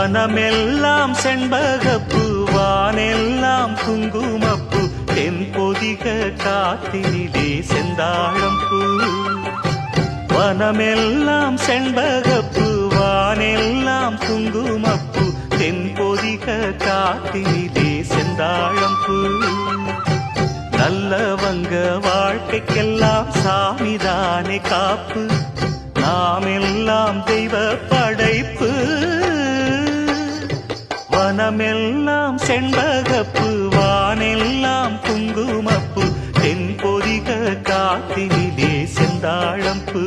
வனமெல்லாம் செண்பகப்பூ வானெல்லாம் குங்குமப்பூ தென்பொதிக காத்தினிலே செந்தாழம்பூ வனமெல்லாம் செண்பகப்பூ வானெல்லாம் குங்குமப்பூ தென்பொதிக காத்தினிலே செந்தாழம்பூ நல்லவங்க வாழ்க்கைக்கெல்லாம் சாமிதானே காப்பு நாமெல்லாம் தெய்வ படைப்பு வனமெல்லாம் செண்பகப்பூ வானெல்லாம் குங்குமப்பூ தென்பொதிக காத்தினிலே செந்தாழம்பூ